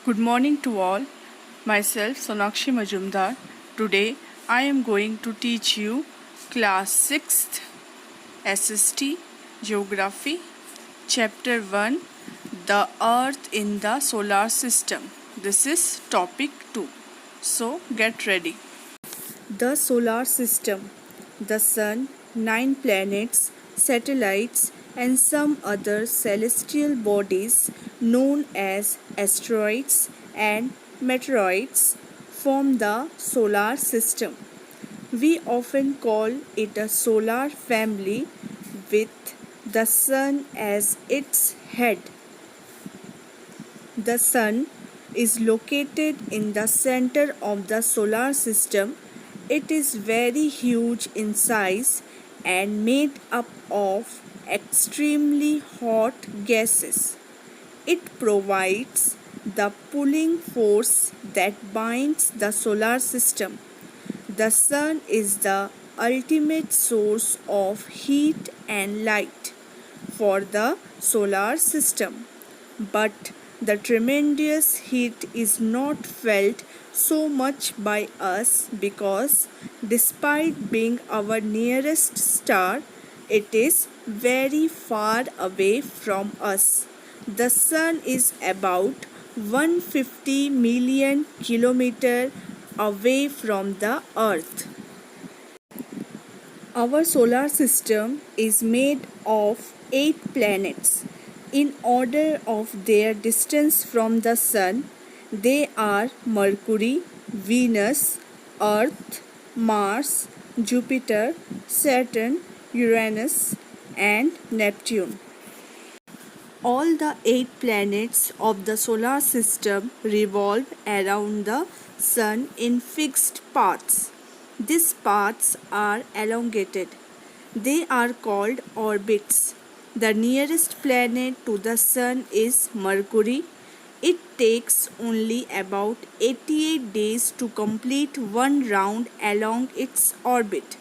Good morning to all. Myself Sonakshi Majumdar. Today I am going to teach you class 6th SST Geography Chapter 1 The Earth in the Solar System. This is topic 2. So get ready. The solar system, the sun, 9 planets, satellites, and some other celestial bodies known as asteroids and meteoroids form the solar system. We often call it a solar family with the sun as its head. The sun is located in the center of the solar system. It is very huge in size and made up of extremely hot gases. It provides the pulling force that binds the solar system. The sun is the ultimate source of heat and light for the solar system. But the tremendous heat is not felt so much by us because, despite being our nearest star, it is very far away from us. The sun is about 150 million kilometers away from the earth. Our solar system is made of 8 planets. In order of their distance from the sun, they are Mercury, Venus, Earth, Mars, Jupiter, Saturn, Uranus, and Neptune. All the 8 planets of the solar system revolve around the sun in fixed paths. These paths are elongated. They are called orbits. The nearest planet to the sun is Mercury. It takes only about 88 days to complete one round along its orbit.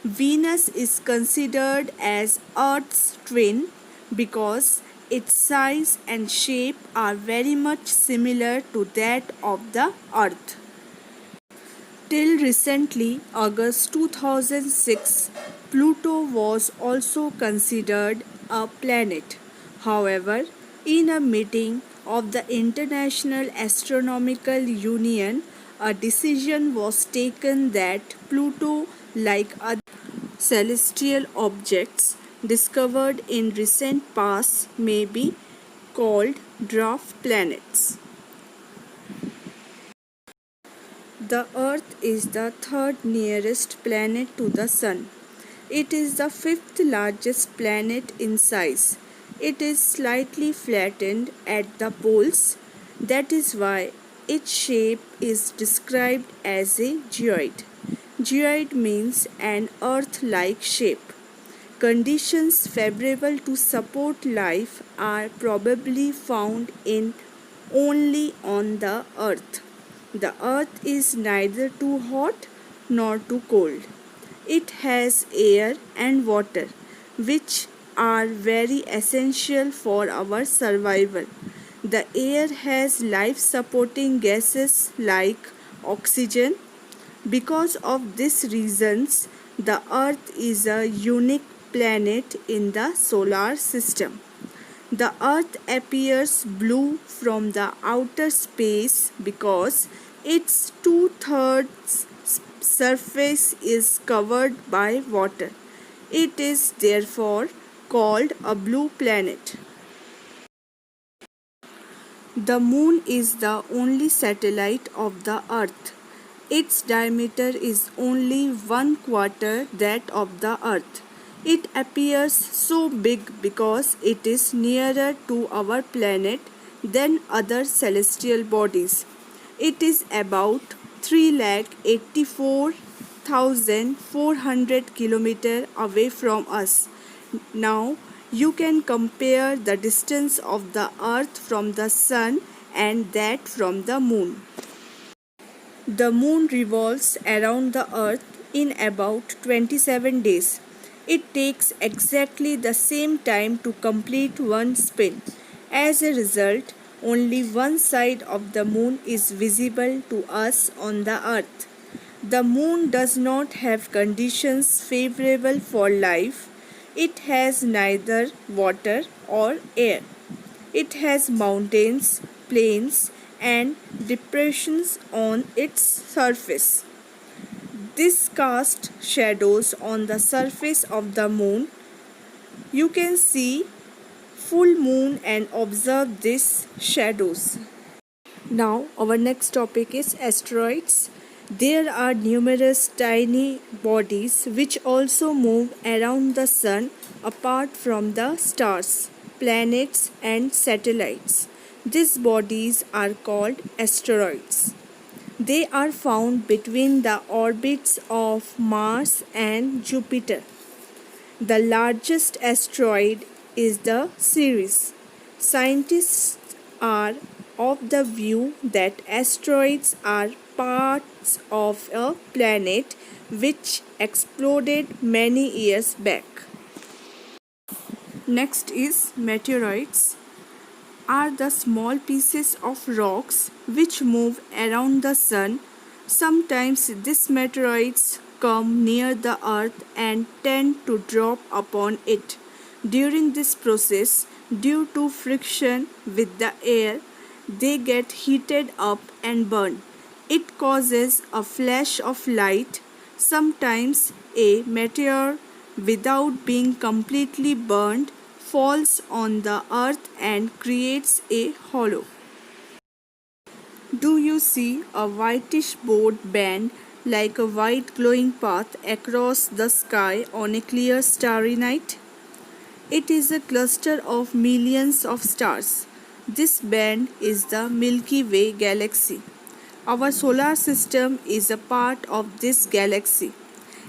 Venus is considered as Earth's twin because its size and shape are very much similar to that of the Earth. Till recently, August 2006, Pluto was also considered a planet. However, in a meeting of the International Astronomical Union, a decision was taken that Pluto, like other celestial objects discovered in recent past, may be called dwarf planets. The Earth is the third nearest planet to the Sun. It is the fifth largest planet in size. It is slightly flattened at the poles. That is why its shape is described as a geoid. Geoid means an Earth-like shape. Conditions favorable to support life are probably found in only on the Earth. The Earth is neither too hot nor too cold. It has air and water, which are very essential for our survival. The air has life supporting gases like oxygen. Because of these reasons, the Earth is a unique planet in the solar system. The Earth appears blue from the outer space because its two-thirds surface is covered by water. It is therefore called a blue planet. The Moon is the only satellite of the Earth. Its diameter is only 1/4 that of the Earth. It appears so big because it is nearer to our planet than other celestial bodies. It is about 384,400 kilometers away from us. Now you can compare the distance of the Earth from the Sun and that from the Moon. The Moon revolves around the Earth in about 27 days. It takes exactly the same time to complete one spin. As a result, only one side of the moon is visible to us on the earth. The moon does not have conditions favorable for life. It has neither water or air. It has mountains, plains, and depressions on its surface. This casts shadows on the surface of the moon. You can see full moon and observe these shadows. Now, our next topic is asteroids. There are numerous tiny bodies which also move around the sun apart from the stars, planets, and satellites. These bodies are called asteroids. They are found between the orbits of Mars and Jupiter. The largest asteroid is the Ceres. Scientists are of the view that asteroids are parts of a planet which exploded many years back. Next is meteoroids are the small pieces of rocks which move around the sun. Sometimes these meteoroids come near the earth and tend to drop upon it. During this process, due to friction with the air, they get heated up and burn. It causes a flash of light. Sometimes a meteor, without being completely burned, falls on the earth and creates a hollow. Do you see a whitish board band like a white glowing path across the sky on a clear starry night? It is a cluster of millions of stars. This band is the Milky Way galaxy. Our solar system is a part of this galaxy.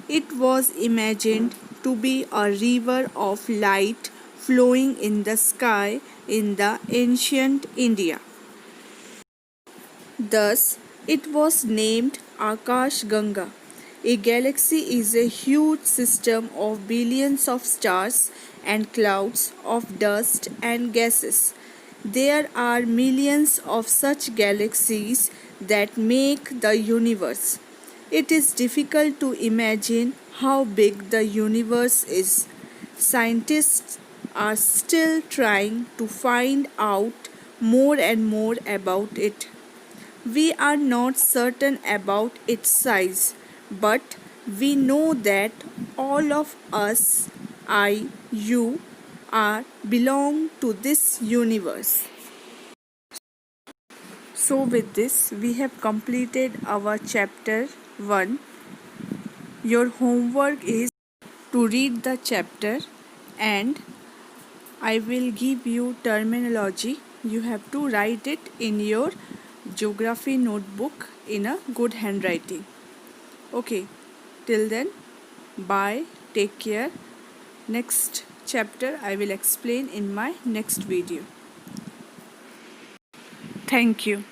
It was imagined to be a river of light flowing in the sky in the ancient India. Thus, it was named Akash Ganga. A galaxy is a huge system of billions of stars and clouds of dust and gases. There are millions of such galaxies that make the universe. It is difficult to imagine how big the universe is. Scientists are still trying to find out more and more about it. We are not certain about its size, but we know that all of us, you, are belong to this universe. So with this, we have completed our chapter 1. Your homework is to read the chapter and I will give you terminology. You have to write it in your geography notebook in a good handwriting. Okay, till then, bye, take care. Next chapter I will explain in my next video. Thank you.